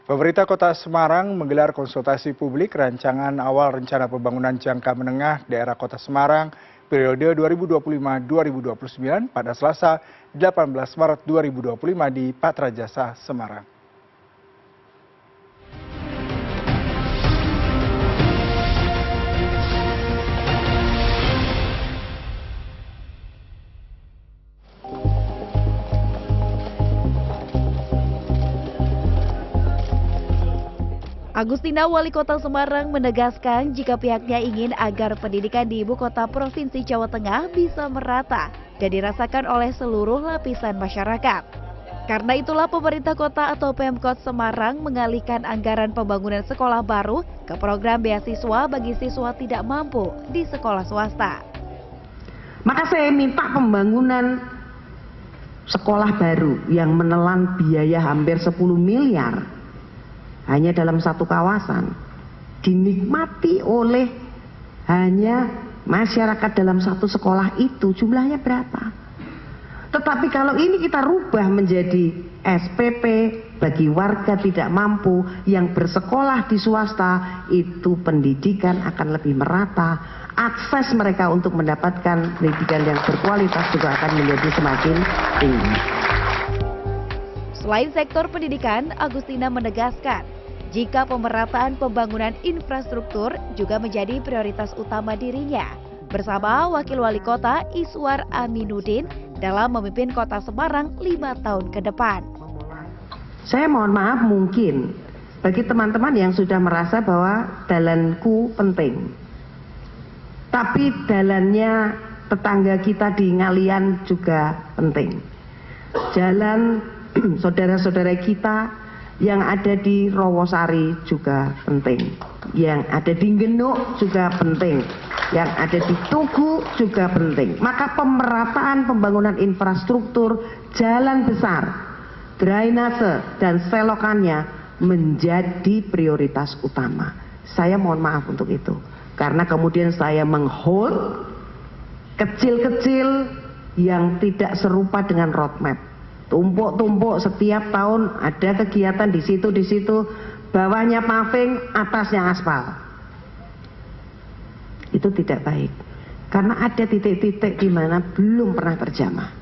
Pemerintah Kota Semarang menggelar konsultasi publik rancangan awal rencana pembangunan jangka menengah daerah Kota Semarang periode 2025-2029 pada Selasa 18 Maret 2025 di Patra Jasa, Semarang. Agustina, Wali Kota Semarang, menegaskan jika pihaknya ingin agar pendidikan di ibu kota Provinsi Jawa Tengah bisa merata dan dirasakan oleh seluruh lapisan masyarakat. Karena itulah pemerintah kota atau Pemkot Semarang mengalihkan anggaran pembangunan sekolah baru ke program beasiswa bagi siswa tidak mampu di sekolah swasta. Maka saya minta pembangunan sekolah baru yang menelan biaya hampir 10 miliar. Hanya dalam satu kawasan, dinikmati oleh hanya masyarakat dalam satu sekolah itu, jumlahnya berapa? Tetapi kalau ini kita rubah menjadi SPP bagi warga tidak mampu yang bersekolah di swasta, itu pendidikan akan lebih merata, akses mereka untuk mendapatkan pendidikan yang berkualitas juga akan menjadi semakin tinggi. Selain sektor pendidikan, Agustina menegaskan jika pemerataan pembangunan infrastruktur juga menjadi prioritas utama dirinya bersama Wakil Wali Kota Iswar Aminuddin dalam memimpin Kota Semarang 5 tahun ke depan. Saya mohon maaf mungkin bagi teman-teman yang sudah merasa bahwa dalanku penting, tapi dalannya tetangga kita di Ngalian juga penting. Jalan saudara-saudara kita yang ada di Rawasari juga penting, yang ada di Genuk juga penting, yang ada di Tugu juga penting. Maka pemerataan pembangunan infrastruktur, jalan besar, drainase dan selokannya menjadi prioritas utama. Saya mohon maaf untuk itu, karena kemudian saya menghold kecil-kecil yang tidak serupa dengan roadmap. Tumpuk-tumpuk setiap tahun ada kegiatan di situ, bawahnya paving, atasnya aspal. Itu tidak baik, karena ada titik-titik di mana belum pernah terjamah.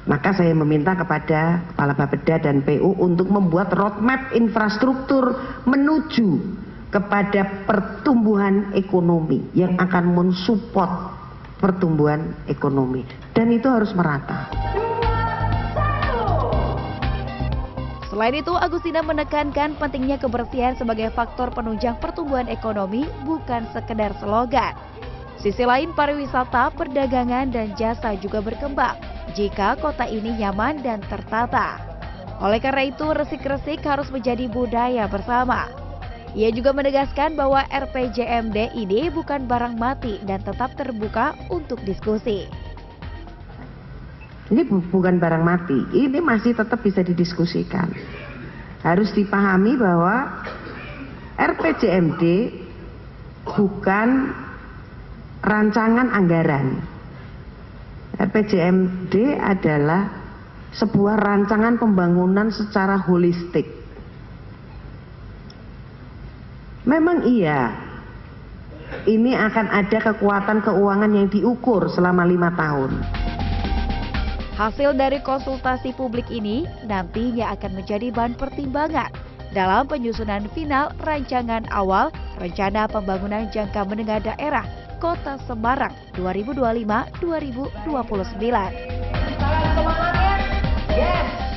Maka saya meminta kepada Kepala Bapeda dan PU untuk membuat roadmap infrastruktur menuju kepada pertumbuhan ekonomi yang akan mensupport pertumbuhan ekonomi, dan itu harus merata. Selain itu, Agustina menekankan pentingnya kebersihan sebagai faktor penunjang pertumbuhan ekonomi, bukan sekedar slogan. Sisi lain, pariwisata, perdagangan, dan jasa juga berkembang jika kota ini nyaman dan tertata. Oleh karena itu, resik-resik harus menjadi budaya bersama. Ia juga menegaskan bahwa RPJMD ini bukan barang mati dan tetap terbuka untuk diskusi. Ini bukan barang mati, ini masih tetap bisa didiskusikan. Harus dipahami bahwa RPJMD bukan rancangan anggaran. RPJMD adalah sebuah rancangan pembangunan secara holistik. Memang iya, ini akan ada kekuatan keuangan yang diukur selama 5 tahun. Hasil dari konsultasi publik ini nantinya akan menjadi bahan pertimbangan dalam penyusunan final rancangan awal rencana pembangunan jangka menengah daerah Kota Semarang 2025-2029. Yes.